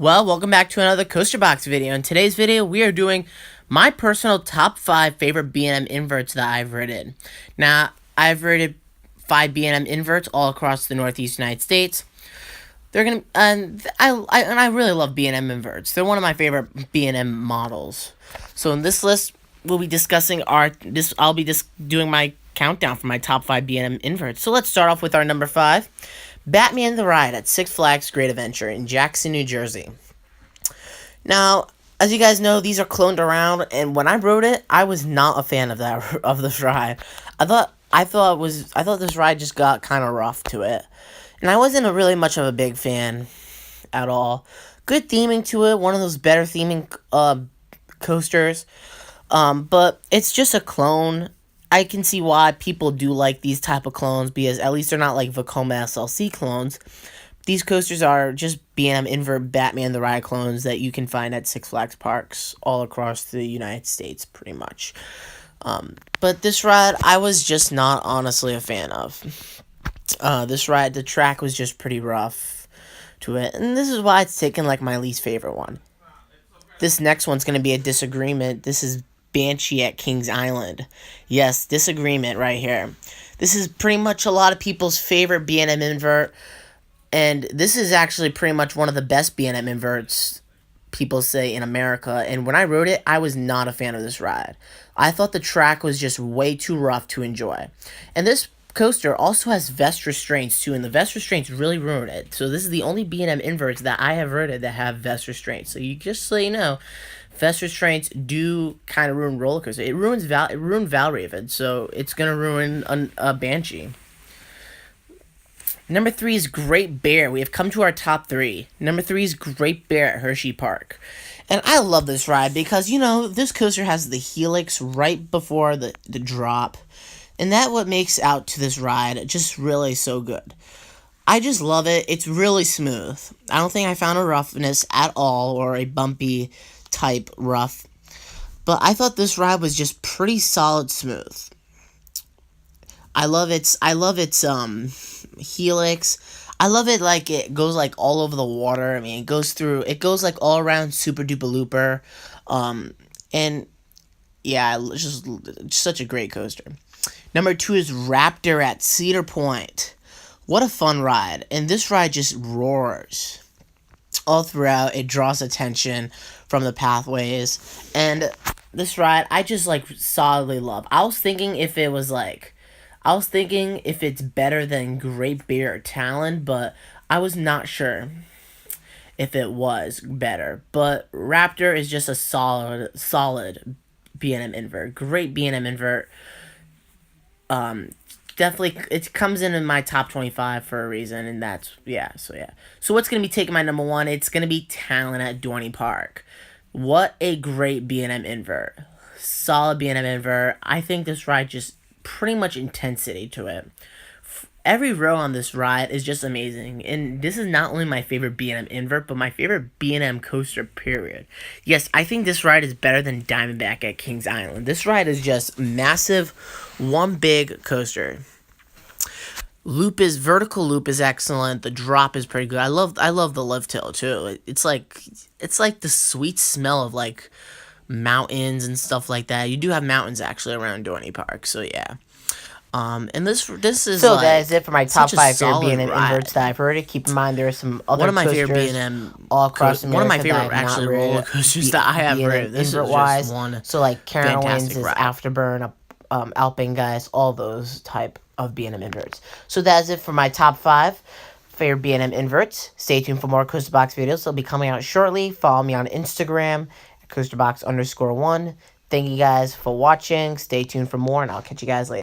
Well, welcome back to another Coaster Box video. In today's video, we are doing my personal top 5 favorite B&M inverts that I've ridden. Now, I've ridden 5 B&M inverts all across the Northeast United States. They're gonna, and I really love B&M inverts. They're one of my favorite B&M models. So in this list, we'll be discussing I'll be just doing my countdown for my top 5 B&M inverts. So let's start off with our number 5. Batman the Ride at Six Flags Great Adventure in Jackson, New Jersey. Now, as you guys know, these are cloned around, and when I rode it, I was not a fan of this ride. I thought this ride just got kind of rough to it, and I wasn't really much of a big fan at all. Good theming to it, one of those better theming coasters, but it's just a clone. I can see why people do like these type of clones, because at least they're not like Vekoma SLC clones. These coasters are just B&M Invert Batman the Ride clones that you can find at Six Flags parks all across the United States, pretty much. But this ride, I was just not honestly a fan of. This ride, the track was just pretty rough to it, and this is why it's taken like my least favorite one. This next one's going to be a disagreement. This is Banshee at Kings Island. Yes, disagreement right here. This is pretty much a lot of people's favorite B&M invert, and this is actually pretty much one of the best B&M inverts people say in America, and when I rode it, I was not a fan of this ride. I thought the track was just way too rough to enjoy. And this coaster also has vest restraints too, and the vest restraints really ruin it. So this is the only B&M inverts that I have ridden that have vest restraints. So you know, vest restraints do kind of ruin roller coasters. It ruined Valraven, so it's gonna ruin a Banshee. Number 3 is Great Bear. We have come to our top 3. Number 3 is Great Bear at Hershey Park. And I love this ride because, you know, this coaster has the helix right before the drop. And that what makes out to this ride just really so good. I just love it. It's really smooth. I don't think I found a roughness at all or a bumpy type rough. But I thought this ride was just pretty solid smooth. I love its helix. I love it like it goes like all over the water. I mean, it goes like all around super duper looper. And yeah, it's just such a great coaster. Number 2 is Raptor at Cedar Point. What a fun ride. And this ride just roars. All throughout, it draws attention from the pathways. And this ride, I just like solidly love. I was thinking if it's better than Great Bear or Talon, but I was not sure if it was better. But Raptor is just a solid B&M invert. Great B&M invert. Definitely, it comes in my top 25 for a reason, and that's, yeah. So what's going to be taking my number 1? It's going to be Talon at Dorney Park. What a great B&M invert. Solid B&M invert. I think this ride just pretty much intensity to it. Every row on this ride is just amazing, and this is not only my favorite B&M invert, but my favorite B&M coaster, period. Yes, I think this ride is better than Diamondback at Kings Island. This ride is just massive, one big coaster. Vertical loop is excellent. The drop is pretty good. I love the lift hill too. It's like the sweet smell of like mountains and stuff like that. You do have mountains actually around Dorney Park, so yeah. And this is so like, that is it for my top 5 favorite B&M ride. inverts that I've heard. Keep in mind there are some other one of my coasters favorite B&M all across America. One of my favorite actually roller coasters that I have ridden. This is just one. So like Carowinds is ride. Afterburn, Alpine Guys, all those type of B&M inverts. So that is it for my top 5 favorite B&M inverts. Stay tuned for more Coaster Box videos. They'll be coming out shortly. Follow me on Instagram at CoasterBox_1. Thank you guys for watching. Stay tuned for more, and I'll catch you guys later.